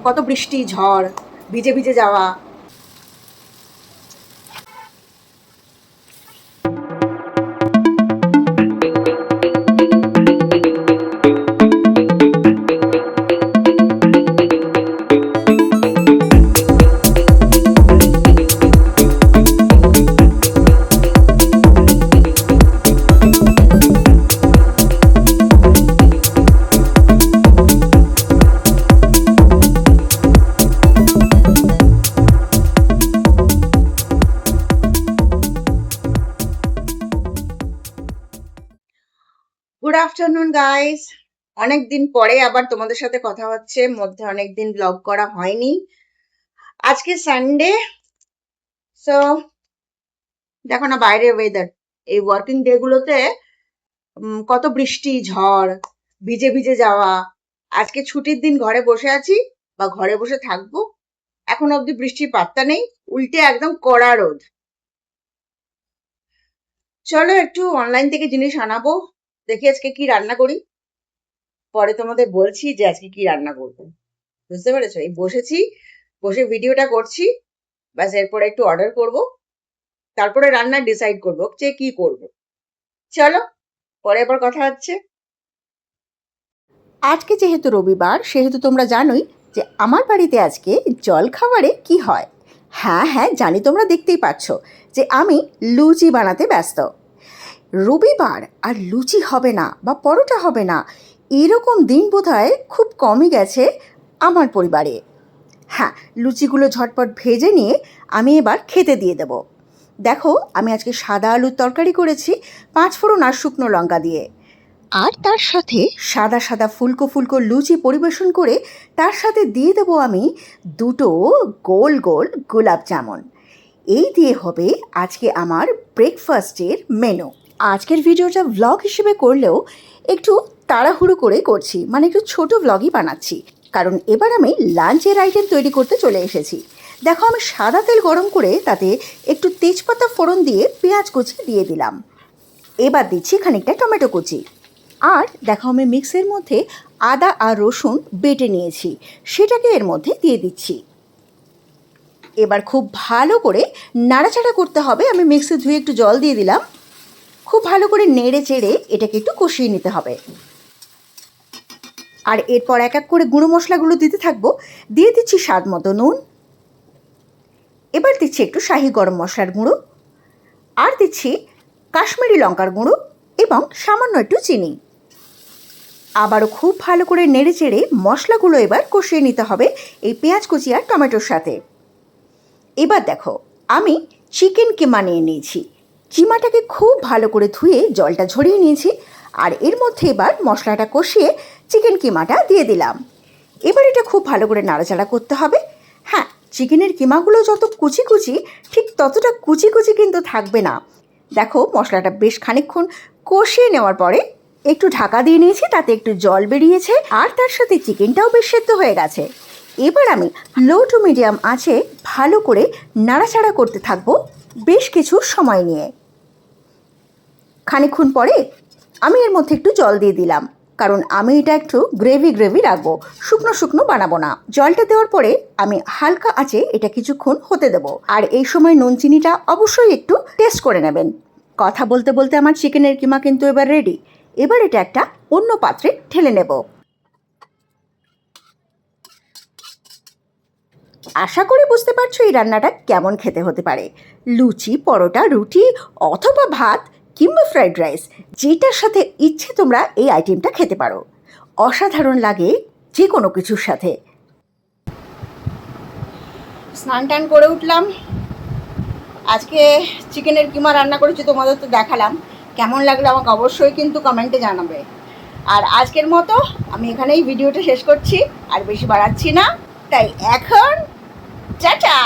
কত বৃষ্টি ঝড়, ভিজে ভিজে যাওয়া। গুড আফটারনুন গাইস, অনেকদিন পরে আবার তোমাদের সাথে কথা হচ্ছে। মধ্যে অনেকদিন ব্লগ করা হয়নি। আজকে সানডে, সো দেখো না বাইরের ওয়েদার। এই ওয়ার্কিং ডে গুলোতে কত বৃষ্টি ঝড়, ভিজে ভিজে যাওয়া। আজকে ছুটির দিন ঘরে বসে আছি বা ঘরে বসে থাকবো, এখন অবধি বৃষ্টির পাত্তা নেই, উল্টে একদম কড়া রোদ। চলো একটু অনলাইন থেকে জিনিস আনাবো, দেখি আজকে কি রান্না করি, পরে তোমাদের বলছি যে আজকে কি রান্না করবো। বুঝতে পেরেছো? এই বসেছি, বসে ভিডিওটা করছি, ব্যাস এরপরে একটু অর্ডার করব, তারপরে রান্না ডিসাইড করবো যে কি করব। চলো পরে আবার কথা হচ্ছে। আজকে যেহেতু রবিবার, সেহেতু তোমরা জানোই যে আমার বাড়িতে আজকে জল খাবারে কি হয়। হ্যাঁ হ্যাঁ জানি, তোমরা দেখতেই পাচ্ছ যে আমি লুচি বানাতে ব্যস্ত। রবিবার আর লুচি হবে না বা পরোটা হবে না, এরকম দিন বোধহয় খুব কমই গেছে আমার পরিবারে। হ্যাঁ, লুচিগুলো ঝটপট ভেজে নিয়ে আমি এবার খেতে দিয়ে দেব। দেখো আমি আজকে সাদা আলুর তরকারি করেছি 5 ফোড়ন আর শুকনো লঙ্কা দিয়ে, আর তার সাথে সাদা সাদা ফুলকো ফুলকো লুচি পরিবেশন করে তার সাথে দিয়ে দেব আমি 2টো গোল গোল গোলাপ জামুন। এই দিয়ে হবে আজকে আমার ব্রেকফাস্টের মেনু। আজকের ভিডিওটা ভ্লগ হিসেবে করলেও একটু তাড়াহুড়ো করে করছি, মানে একটু ছোট ভ্লগই বানাচ্ছি, কারণ এবার আমি লাঞ্চের আইটেম তৈরি করতে চলে এসেছি। দেখো আমি সাদা তেল গরম করে তাতে একটু তেজপাতা ফোড়ন দিয়ে পেঁয়াজ কুচি দিয়ে দিলাম। এবার দিচ্ছি খানিকটা টমেটো কুচি, আর দেখো আমি মিক্সের মধ্যে আদা আর রসুন বেটে নিয়েছি, সেটাকে এর মধ্যে দিয়ে দিচ্ছি। এবার খুব ভালো করে নাড়াচাড়া করতে হবে। আমি মিক্সি ধুয়ে একটু জল দিয়ে দিলাম, খুব ভালো করে নেড়ে চেড়ে এটাকে একটু কষিয়ে নিতে হবে। আর এরপর এক এক করে গুঁড়ো মশলাগুলো দিতে থাকবো। দিয়ে দিচ্ছি স্বাদ মতো নুন, এবার দিচ্ছি একটু শাহি গরম মশলার গুঁড়ো, আর দিচ্ছি কাশ্মীরি লঙ্কার গুঁড়ো এবং সামান্য একটু চিনি। আবারও খুব ভালো করে নেড়ে চেড়ে মশলাগুলো এবার কষিয়ে নিতে হবে এই পেঁয়াজ কুচি আর টমেটোর সাথে। এবার দেখো আমি চিকেন কিমা নিয়ে নিয়েছি। কিমাটাকে খুব ভালো করে ধুয়ে জলটা ঝরিয়ে নিয়েছি, আর এর মধ্যে এবার মশলাটা কষিয়ে চিকেন কিমাটা দিয়ে দিলাম। এবার এটা খুব ভালো করে নাড়াচাড়া করতে হবে। হ্যাঁ, চিকেনের কিমাগুলো যত কুচি কুচি, ঠিক ততটা কুচি কুচি কিন্তু থাকবে না। দেখো মশলাটা বেশ খানিকক্ষণ কষিয়ে নেওয়ার পরে একটু ঢাকা দিয়ে নিয়েছি, তাতে একটু জল বেরিয়েছে, আর তার সাথে চিকেনটাও বেশ সেদ্ধ হয়ে গেছে। এবার আমি লো টু মিডিয়াম আঁচে ভালো করে নাড়াচাড়া করতে থাকবো বেশ কিছু সময় নিয়ে। খানিকক্ষণ পরে আমি এর মধ্যে একটু জল দিয়ে দিলাম, কারণ আমি এটা একটু গ্রেভি গ্রেভি রাখবো, শুকনো শুকনো বানাবো না। জলটা দেওয়ার পরে আমি হালকা আঁচে এটা কিছুক্ষণ হতে দেবো। আর এই সময় নুন চিনিটা অবশ্যই একটু টেস্ট করে নেবেন। কথা বলতে বলতে আমার চিকেনের কিমা কিন্তু এবার রেডি। এবার এটা একটা অন্য পাত্রে ঢেলে নেব। আশা করি বুঝতে পারছো এই রান্নাটা কেমন খেতে হতে পারে। লুচি, পরোটা, রুটি অথবা ভাত কিংবা ফ্রাইড রাইস, যেটার সাথে ইচ্ছে তোমরা এই আইটেমটা খেতে পারো। অসাধারণ লাগে যে কোনো কিছুর সাথে। স্নান টান করে উঠলাম, আজকে চিকেনের কিমা রান্না করেছি, তোমাদের তো দেখালাম। কেমন লাগলো আমাকে অবশ্যই কিন্তু কমেন্টে জানাবে। আর আজকের মতো আমি এখানেই ভিডিওটা শেষ করছি, আর বেশি বাড়াচ্ছি না, তাই এখন টাটা।